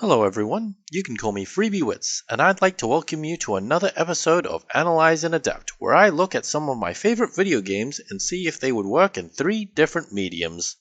Hello everyone, you can call me Freebie Wits, and I'd like to welcome you to another episode of Analyse and Adapt, where I look at some of my favorite video games and see if they would work in 3 different mediums.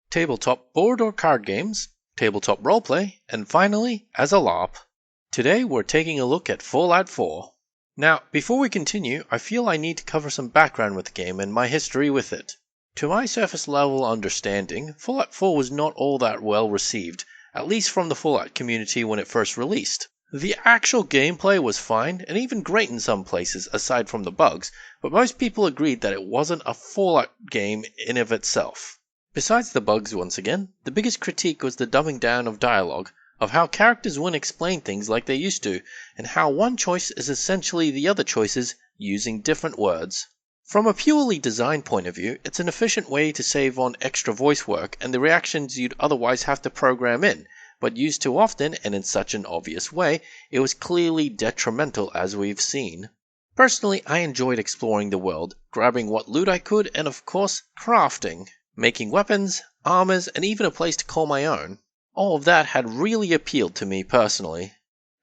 Tabletop board or card games, tabletop roleplay, and finally, as a Larp. Today we're taking a look at Fallout 4. Now, before we continue, I feel I need to cover some background with the game and my history with it. To my surface level understanding, Fallout 4 was not all that well received, at least from the Fallout community when it first released. The actual gameplay was fine, and even great in some places, aside from the bugs, but most people agreed that it wasn't a Fallout game in of itself. Besides the bugs once again, the biggest critique was the dumbing down of dialogue, of how characters wouldn't explain things like they used to, and how one choice is essentially the other choices using different words. From a purely design point of view, it's an efficient way to save on extra voice work and the reactions you'd otherwise have to program in, but used too often and in such an obvious way, it was clearly detrimental as we've seen. Personally, I enjoyed exploring the world, grabbing what loot I could, and of course, crafting, making weapons, armors, and even a place to call my own. All of that had really appealed to me personally.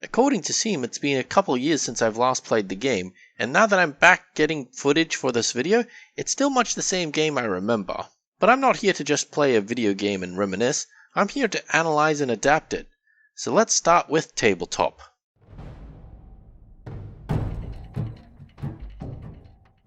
According to Steam, it's been a couple years since I've last played the game, and now that I'm back getting footage for this video, it's still much the same game I remember. But I'm not here to just play a video game and reminisce, I'm here to analyze and adapt it. So let's start with Tabletop.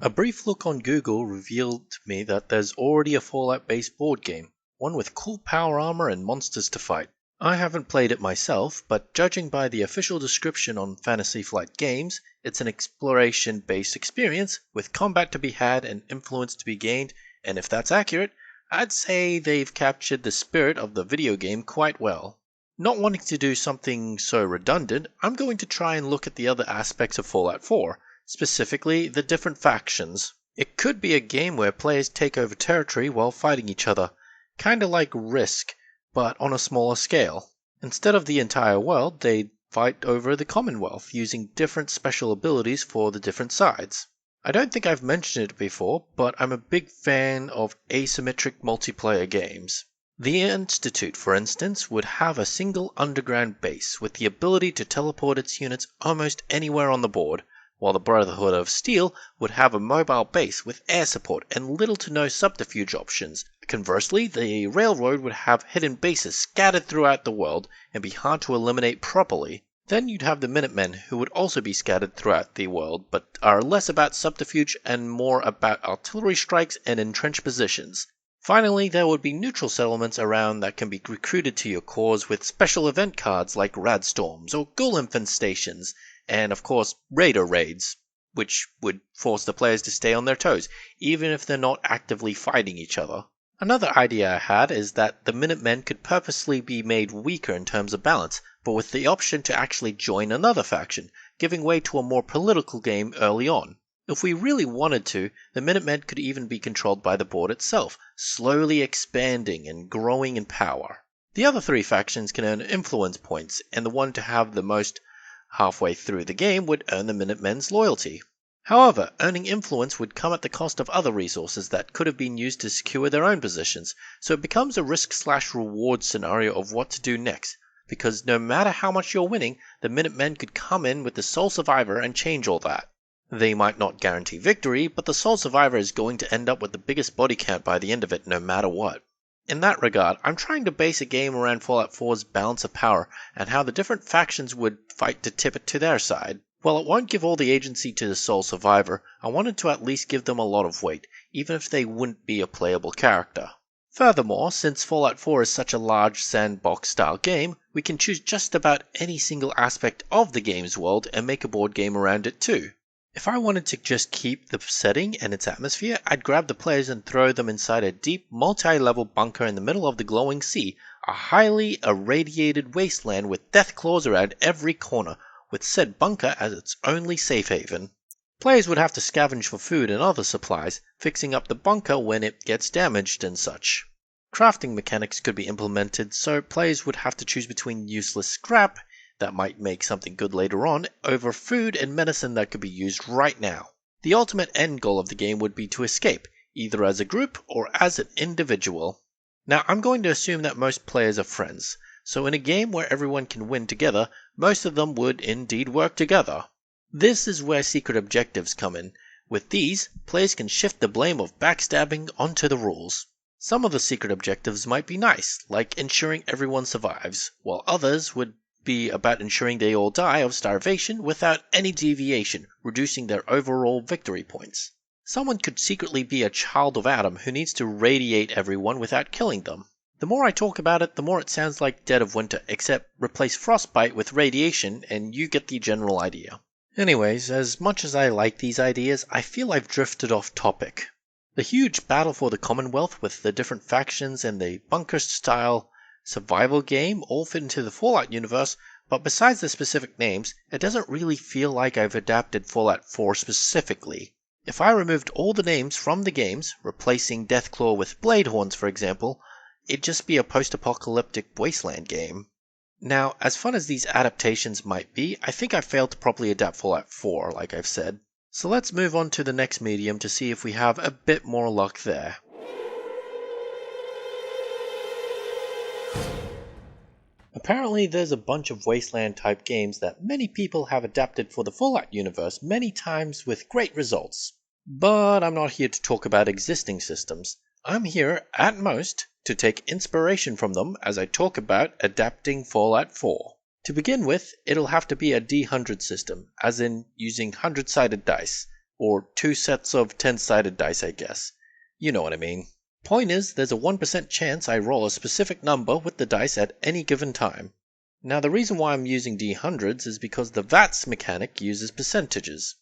A brief look on Google revealed to me that there's already a Fallout-based board game, one with cool power armor and monsters to fight. I haven't played it myself, but judging by the official description on Fantasy Flight Games, it's an exploration-based experience with combat to be had and influence to be gained, and if that's accurate, I'd say they've captured the spirit of the video game quite well. Not wanting to do something so redundant, I'm going to try and look at the other aspects of Fallout 4, specifically the different factions. It could be a game where players take over territory while fighting each other, kinda like Risk, but on a smaller scale. Instead of the entire world, they'd fight over the Commonwealth, using different special abilities for the different sides. I don't think I've mentioned it before, but I'm a big fan of asymmetric multiplayer games. The Institute, for instance, would have a single underground base with the ability to teleport its units almost anywhere on the board, while the Brotherhood of Steel would have a mobile base with air support and little to no subterfuge options. Conversely, the Railroad would have hidden bases scattered throughout the world and be hard to eliminate properly. Then you'd have the Minutemen, who would also be scattered throughout the world, but are less about subterfuge and more about artillery strikes and entrenched positions. Finally, there would be neutral settlements around that can be recruited to your cause with special event cards like Radstorms or Ghoul infestations, and of course Raider raids, which would force the players to stay on their toes, even if they're not actively fighting each other. Another idea I had is that the Minutemen could purposely be made weaker in terms of balance, but with the option to actually join another faction, giving way to a more political game early on. If we really wanted to, the Minutemen could even be controlled by the board itself, slowly expanding and growing in power. The other 3 factions can earn influence points, and the one to have the most halfway through the game would earn the Minutemen's loyalty. However, earning influence would come at the cost of other resources that could have been used to secure their own positions, so it becomes a risk/reward scenario of what to do next, because no matter how much you're winning, the Minutemen could come in with the sole survivor and change all that. They might not guarantee victory, but the sole survivor is going to end up with the biggest body count by the end of it no matter what. In that regard, I'm trying to base a game around Fallout 4's balance of power and how the different factions would fight to tip it to their side. While it won't give all the agency to the sole survivor, I wanted to at least give them a lot of weight, even if they wouldn't be a playable character. Furthermore, since Fallout 4 is such a large sandbox-style game, we can choose just about any single aspect of the game's world and make a board game around it too. If I wanted to just keep the setting and its atmosphere, I'd grab the players and throw them inside a deep, multi-level bunker in the middle of the glowing sea, a highly irradiated wasteland with death claws around every corner, with said bunker as its only safe haven. Players would have to scavenge for food and other supplies, fixing up the bunker when it gets damaged and such. Crafting mechanics could be implemented, so players would have to choose between useless scrap that might make something good later on, over food and medicine that could be used right now. The ultimate end goal of the game would be to escape, either as a group or as an individual. Now, I'm going to assume that most players are friends, So in a game where everyone can win together, most of them would indeed work together. This is where secret objectives come in. With these, players can shift the blame of backstabbing onto the rules. Some of the secret objectives might be nice, like ensuring everyone survives, while others would be about ensuring they all die of starvation without any deviation, reducing their overall victory points. Someone could secretly be a child of Adam who needs to radiate everyone without killing them. The more I talk about it, the more it sounds like Dead of Winter, except replace frostbite with radiation and you get the general idea. Anyways, as much as I like these ideas, I feel I've drifted off topic. The huge battle for the Commonwealth with the different factions and the bunker-style survival game all fit into the Fallout universe, but besides the specific names, it doesn't really feel like I've adapted Fallout 4 specifically. If I removed all the names from the games, replacing Deathclaw with Bladehorns for example, it'd just be a post-apocalyptic wasteland game. Now, as fun as these adaptations might be, I think I failed to properly adapt Fallout 4, like I've said. So let's move on to the next medium to see if we have a bit more luck there. Apparently there's a bunch of Wasteland type games that many people have adapted for the Fallout universe many times with great results. But I'm not here to talk about existing systems. I'm here, at most, to take inspiration from them as I talk about adapting Fallout 4. To begin with, it'll have to be a D100 system, as in using 100-sided dice, or 2 sets of 10-sided dice I guess. You know what I mean. Point is, there's a 1% chance I roll a specific number with the dice at any given time. Now the reason why I'm using D100s is because the VATS mechanic uses percentages.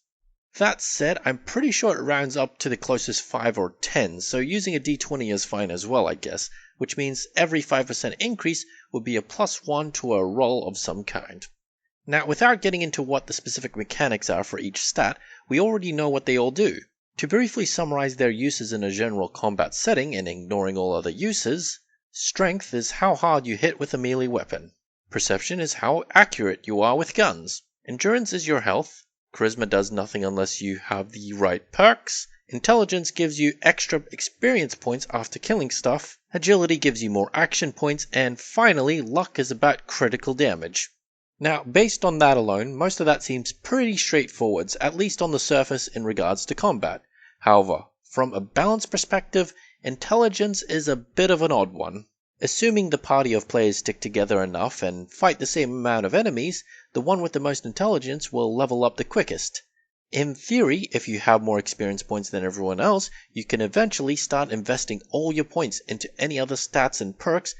That said, I'm pretty sure it rounds up to the closest 5 or 10, so using a D20 is fine as well I guess, which means every 5% increase would be a +1 to a roll of some kind. Now without getting into what the specific mechanics are for each stat, we already know what they all do. To briefly summarize their uses in a general combat setting and ignoring all other uses, strength is how hard you hit with a melee weapon. Perception is how accurate you are with guns. Endurance is your health. Charisma does nothing unless you have the right perks. Intelligence gives you extra experience points after killing stuff. Agility gives you more action points. And finally, luck is about critical damage. Now, based on that alone, most of that seems pretty straightforward, at least on the surface in regards to combat. However, from a balance perspective, intelligence is a bit of an odd one. Assuming the party of players stick together enough and fight the same amount of enemies, the one with the most intelligence will level up the quickest. In theory, if you have more experience points than everyone else, you can eventually start investing all your points into any other stats and perks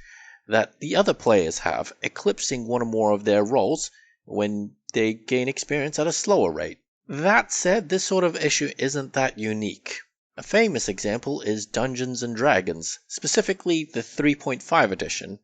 that the other players have, eclipsing one or more of their rolls when they gain experience at a slower rate. That said, this sort of issue isn't that unique. A famous example is Dungeons & Dragons, specifically the 3.5 edition.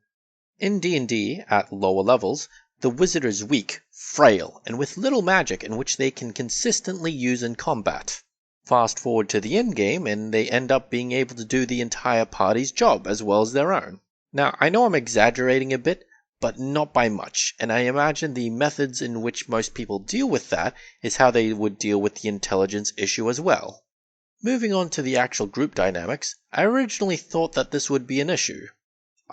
In D&D, at lower levels, the wizard is weak, frail, and with little magic in which they can consistently use in combat. Fast forward to the endgame and they end up being able to do the entire party's job as well as their own. Now, I know I'm exaggerating a bit, but not by much, and I imagine the methods in which most people deal with that is how they would deal with the intelligence issue as well. Moving on to the actual group dynamics, I originally thought that this would be an issue.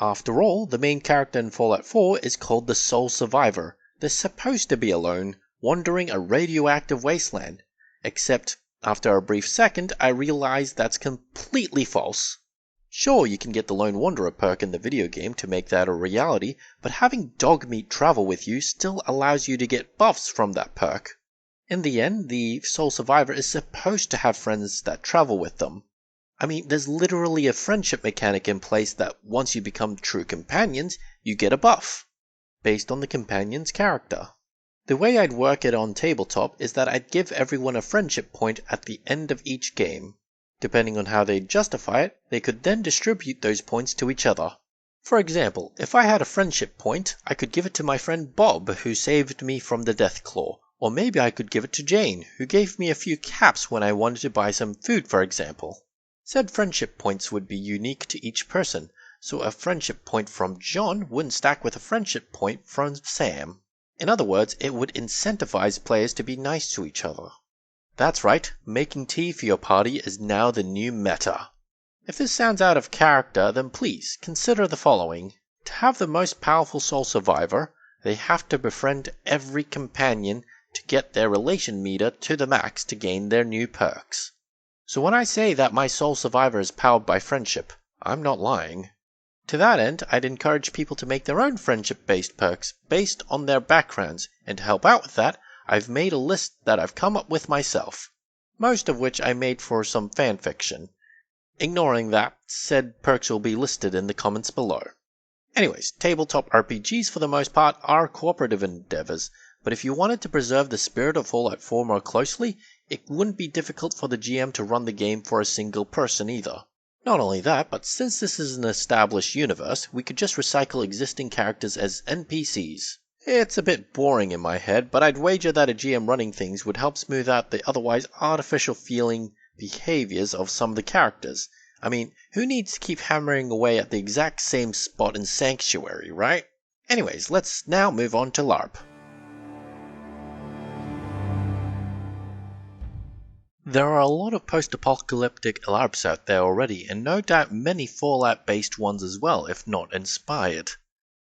After all, the main character in Fallout 4 is called the Sole Survivor. They're supposed to be alone, wandering a radioactive wasteland. Except, after a brief second, I realized that's completely false. Sure, you can get the Lone Wanderer perk in the video game to make that a reality, but having Dogmeat travel with you still allows you to get buffs from that perk. In the end, the Sole Survivor is supposed to have friends that travel with them. I mean, there's literally a friendship mechanic in place that once you become true companions, you get a buff, based on the companion's character. The way I'd work it on Tabletop is that I'd give everyone a friendship point at the end of each game. Depending on how they justify it, they could then distribute those points to each other. For example, if I had a friendship point, I could give it to my friend Bob, who saved me from the Deathclaw. Or maybe I could give it to Jane, who gave me a few caps when I wanted to buy some food, for example. Said friendship points would be unique to each person, so a friendship point from John wouldn't stack with a friendship point from Sam. In other words, it would incentivize players to be nice to each other. That's right, making tea for your party is now the new meta. If this sounds out of character, then please consider the following. To have the most powerful sole survivor, they have to befriend every companion to get their relation meter to the max to gain their new perks. So when I say that my sole survivor is powered by friendship, I'm not lying. To that end, I'd encourage people to make their own friendship-based perks based on their backgrounds, and to help out with that, I've made a list that I've come up with myself, most of which I made for some fanfiction. Ignoring that, said perks will be listed in the comments below. Anyways, tabletop RPGs for the most part are cooperative endeavors, but if you wanted to preserve the spirit of Fallout 4 more closely, it wouldn't be difficult for the GM to run the game for a single person either. Not only that, but since this is an established universe, we could just recycle existing characters as NPCs. It's a bit boring in my head, but I'd wager that a GM running things would help smooth out the otherwise artificial feeling behaviors of some of the characters. I mean, who needs to keep hammering away at the exact same spot in Sanctuary, right? Anyways, let's now move on to Larp. There are a lot of post-apocalyptic LARPs out there already, and no doubt many Fallout-based ones as well, if not inspired.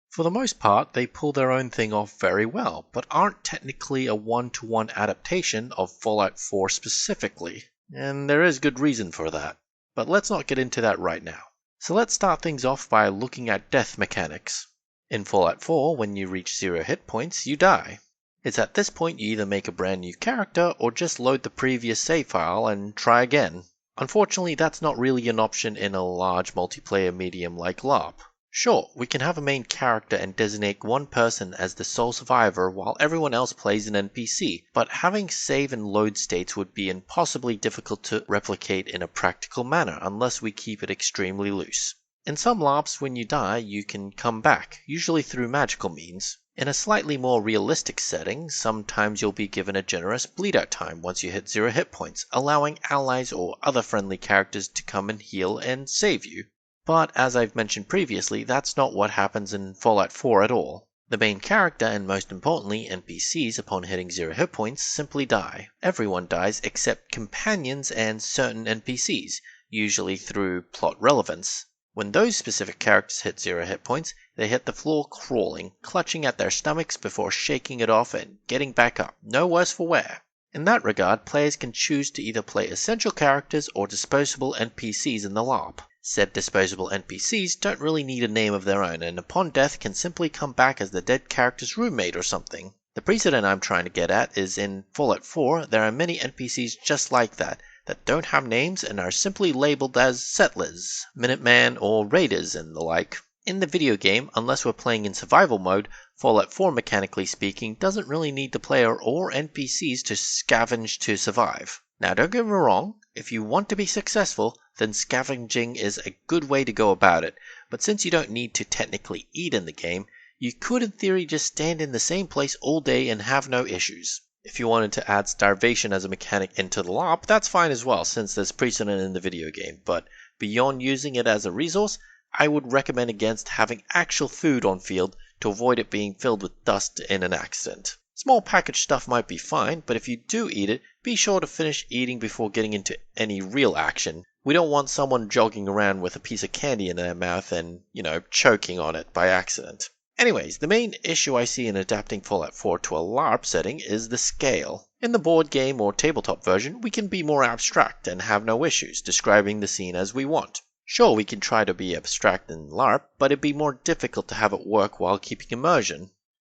For the most part, they pull their own thing off very well, but aren't technically a one-to-one adaptation of Fallout 4 specifically, and there is good reason for that. But let's not get into that right now. So let's start things off by looking at death mechanics. In Fallout 4, when you reach 0 hit points, you die. It's at this point you either make a brand new character or just load the previous save file and try again. Unfortunately, that's not really an option in a large multiplayer medium like LARP. Sure, we can have a main character and designate one person as the sole survivor while everyone else plays an NPC, but having save and load states would be impossibly difficult to replicate in a practical manner unless we keep it extremely loose. In some LARPs, when you die, you can come back, usually through magical means. In a slightly more realistic setting, sometimes you'll be given a generous bleed-out time once you hit 0 hit points, allowing allies or other friendly characters to come and heal and save you. But as I've mentioned previously, that's not what happens in Fallout 4 at all. The main character, and most importantly NPCs, upon hitting 0 hit points, simply die. Everyone dies except companions and certain NPCs, usually through plot relevance. When those specific characters hit 0 hit points, they hit the floor crawling, clutching at their stomachs before shaking it off and getting back up, no worse for wear. In that regard, players can choose to either play essential characters or disposable NPCs in the LARP. Said disposable NPCs don't really need a name of their own, and upon death can simply come back as the dead character's roommate or something. The precedent I'm trying to get at is in Fallout 4, there are many NPCs just like that don't have names and are simply labeled as settlers, Minutemen, or raiders and the like. In the video game, unless we're playing in survival mode, Fallout 4 mechanically speaking doesn't really need the player or NPCs to scavenge to survive. Now don't get me wrong, if you want to be successful, then scavenging is a good way to go about it, but since you don't need to technically eat in the game, you could in theory just stand in the same place all day and have no issues. If you wanted to add starvation as a mechanic into the LARP, that's fine as well since there's precedent in the video game, but beyond using it as a resource, I would recommend against having actual food on field to avoid it being filled with dust in an accident. Small packaged stuff might be fine, but if you do eat it, be sure to finish eating before getting into any real action. We don't want someone jogging around with a piece of candy in their mouth and, choking on it by accident. Anyways, the main issue I see in adapting Fallout 4 to a LARP setting is the scale. In the board game or tabletop version, we can be more abstract and have no issues describing the scene as we want. Sure, we can try to be abstract in LARP, but it'd be more difficult to have it work while keeping immersion.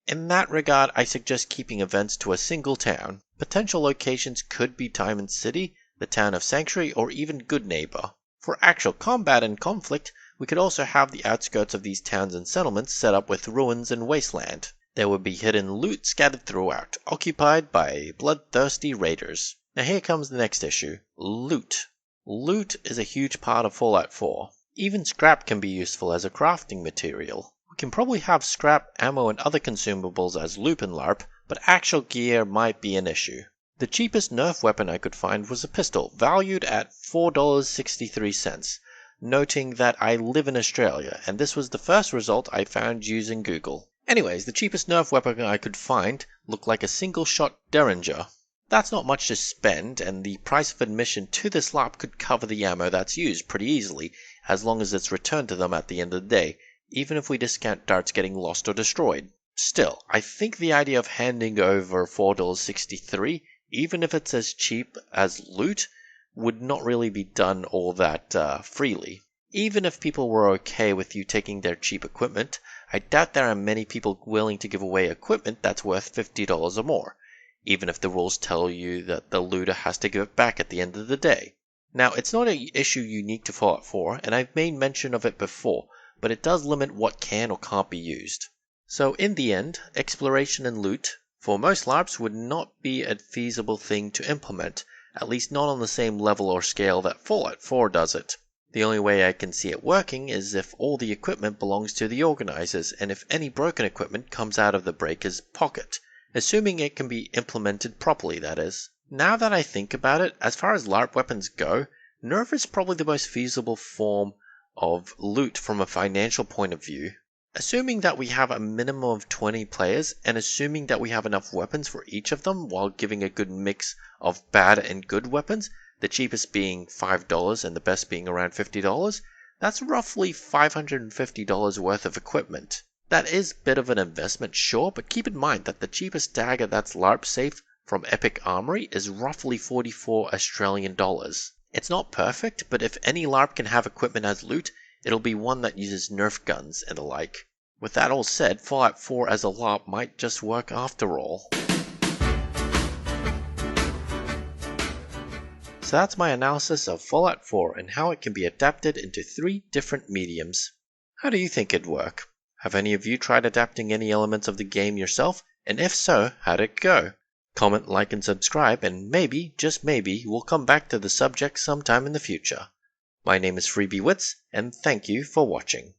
In that regard, I suggest keeping events to a single town. Potential locations could be Diamond City, the town of Sanctuary, or even Good Neighbor. For actual combat and conflict, we could also have the outskirts of these towns and settlements set up with ruins and wasteland. There would be hidden loot scattered throughout, occupied by bloodthirsty raiders. Now here comes the next issue, loot. Loot is a huge part of Fallout 4. Even scrap can be useful as a crafting material. We can probably have scrap, ammo, and other consumables as loot in LARP, but actual gear might be an issue. The cheapest Nerf weapon I could find was a pistol, valued at $4.63. Noting that I live in Australia, and this was the first result I found using Google. Anyways, the cheapest Nerf weapon I could find looked like a single-shot Derringer. That's not much to spend, and the price of admission to this LARP could cover the ammo that's used pretty easily, as long as it's returned to them at the end of the day. even if we discount darts getting lost or destroyed. Still, I think the idea of handing over $4.63, even if it's as cheap as loot, would not really be done all that freely. Even if people were okay with you taking their cheap equipment, I doubt there are many people willing to give away equipment that's worth $50 or more, even if the rules tell you that the looter has to give it back at the end of the day. Now, it's not an issue unique to Fallout 4, and I've made mention of it before, but it does limit what can or can't be used. So in the end, exploration and loot, for most LARPs, would not be a feasible thing to implement, at least not on the same level or scale that Fallout 4 does it. The only way I can see it working is if all the equipment belongs to the organizers, and if any broken equipment comes out of the breaker's pocket, assuming it can be implemented properly, that is. Now that I think about it, as far as LARP weapons go, Nerf is probably the most feasible form of loot from a financial point of view. Assuming that we have a minimum of 20 players, and assuming that we have enough weapons for each of them while giving a good mix of bad and good weapons, the cheapest being $5 and the best being around $50, that's roughly $550 worth of equipment. That is a bit of an investment, sure, but keep in mind that the cheapest dagger that's LARP safe from Epic Armory is roughly 44 Australian dollars. It's not perfect, but if any LARP can have equipment as loot, it'll be one that uses Nerf guns and the like. With that all said, Fallout 4 as a LARP might just work after all. So that's my analysis of Fallout 4 and how it can be adapted into 3 different mediums. How do you think it'd work? Have any of you tried adapting any elements of the game yourself? And if so, how'd it go? Comment, like, and subscribe, and maybe, just maybe, we'll come back to the subject sometime in the future. My name is FreebieWits, and thank you for watching.